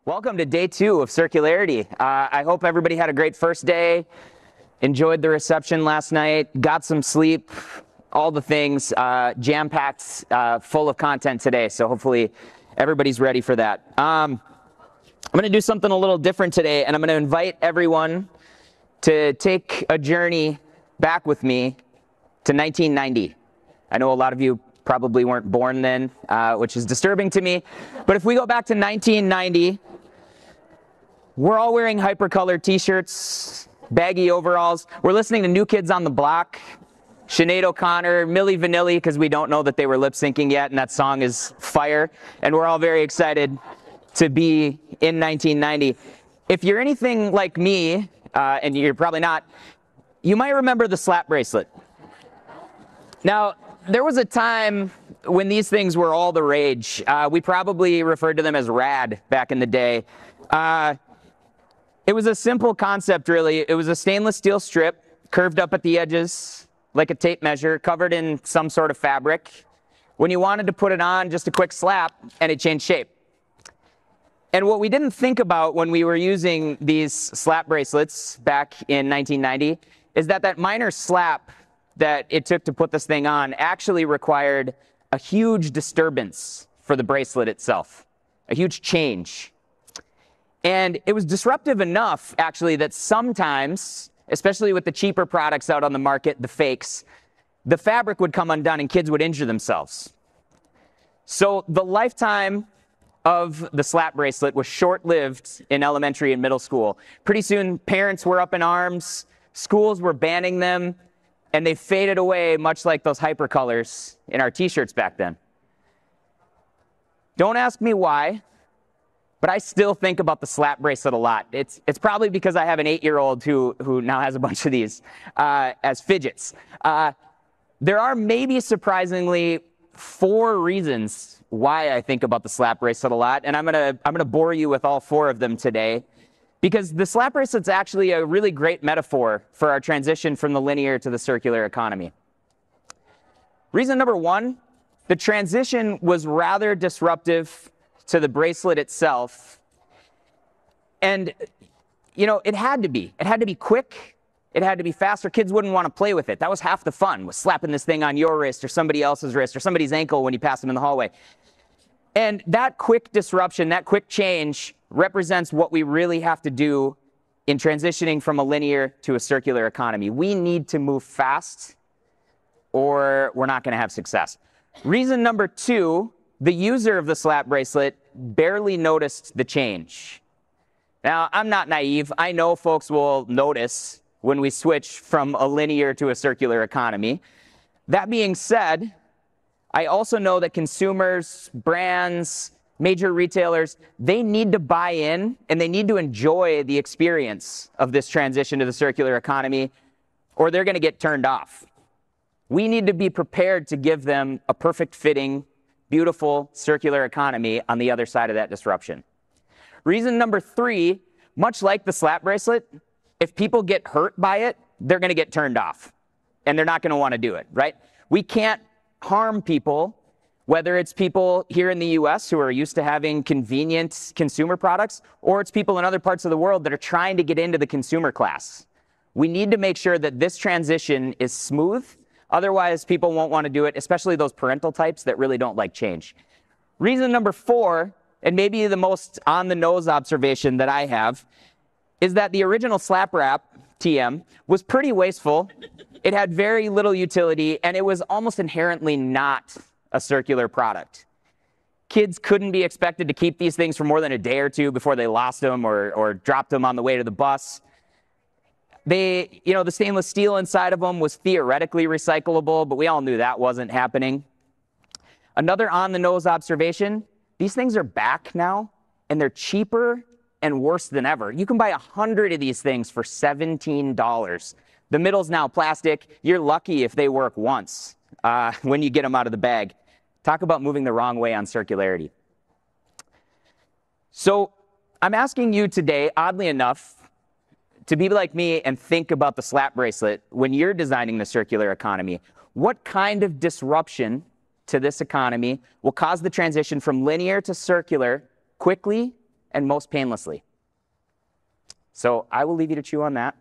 Welcome to day 2 of Circularity. I hope everybody had a great first day, enjoyed the reception last night, got some sleep, all the things, jam-packed, full of content today. So hopefully everybody's ready for that. I'm going to do something a little different today, and I'm going to invite everyone to take a journey back with me to 1990. I know a lot of you probably weren't born then, which is disturbing to me. But if we go back to 1990, we're all wearing hypercolored t-shirts, baggy overalls. We're listening to New Kids on the Block, Sinead O'Connor, Milli Vanilli, because we don't know that they were lip syncing yet, and that song is fire. And we're all very excited to be in 1990. If you're anything like me, and you're probably not, you might remember the slap bracelet. Now, there was a time when these things were all the rage. We probably referred to them as rad back in the day. It was a simple concept, really. It was a stainless steel strip, curved up at the edges like a tape measure, covered in some sort of fabric. When you wanted to put it on, just a quick slap, and it changed shape. And what we didn't think about when we were using these slap bracelets back in 1990 is that that minor slap that it took to put this thing on actually required a huge disturbance for the bracelet itself, a huge change. And it was disruptive enough, actually, that sometimes, especially with the cheaper products out on the market, the fakes, the fabric would come undone and kids would injure themselves. So the lifetime of the slap bracelet was short-lived in elementary and middle school. Pretty soon, parents were up in arms, schools were banning them, and they faded away much like those hypercolors in our t-shirts back then. Don't ask me why, but I still think about the slap bracelet a lot. It's probably because I have an 8-year-old who now has a bunch of these as fidgets. There are maybe surprisingly 4 reasons why I think about the slap bracelet a lot, and I'm gonna bore you with all 4 of them today, because the slap bracelet's actually a really great metaphor for our transition from the linear to the circular economy. Reason number 1, the transition was rather disruptive to the bracelet itself. And, you know, it had to be. It had to be quick. It had to be fast, or kids wouldn't want to play with it. That was half the fun, was slapping this thing on your wrist or somebody else's wrist or somebody's ankle when you pass them in the hallway. And that quick disruption, that quick change represents what we really have to do in transitioning from a linear to a circular economy. We need to move fast or we're not going to have success. Reason number 2, the user of the slap bracelet barely noticed the change. Now, I'm not naive. I know folks will notice when we switch from a linear to a circular economy. That being said, I also know that consumers, brands, major retailers, they need to buy in and they need to enjoy the experience of this transition to the circular economy, or they're going to get turned off. We need to be prepared to give them a perfect fitting, beautiful circular economy on the other side of that disruption. Reason number 3, much like the slap bracelet, if people get hurt by it, they're going to get turned off and they're not going to want to do it, right? We can't harm people, whether it's people here in the US who are used to having convenient consumer products, or it's people in other parts of the world that are trying to get into the consumer class. We need to make sure that this transition is smooth. Otherwise, people won't want to do it, especially those parental types that really don't like change. Reason number 4, and maybe the most on-the-nose observation that I have, is that the original slap wrap, TM, was pretty wasteful. It had very little utility, and it was almost inherently not a circular product. Kids couldn't be expected to keep these things for more than a day or 2 before they lost them or dropped them on the way to the bus. The stainless steel inside of them was theoretically recyclable, but we all knew that wasn't happening. Another on-the-nose observation, these things are back now, and they're cheaper and worse than ever. You can buy 100 of these things for $17. The middle's now plastic. You're lucky if they work once when you get them out of the bag. Talk about moving the wrong way on circularity. So I'm asking you today, oddly enough, to be like me and think about the slap bracelet when you're designing the circular economy. What kind of disruption to this economy will cause the transition from linear to circular quickly and most painlessly. So I will leave you to chew on that.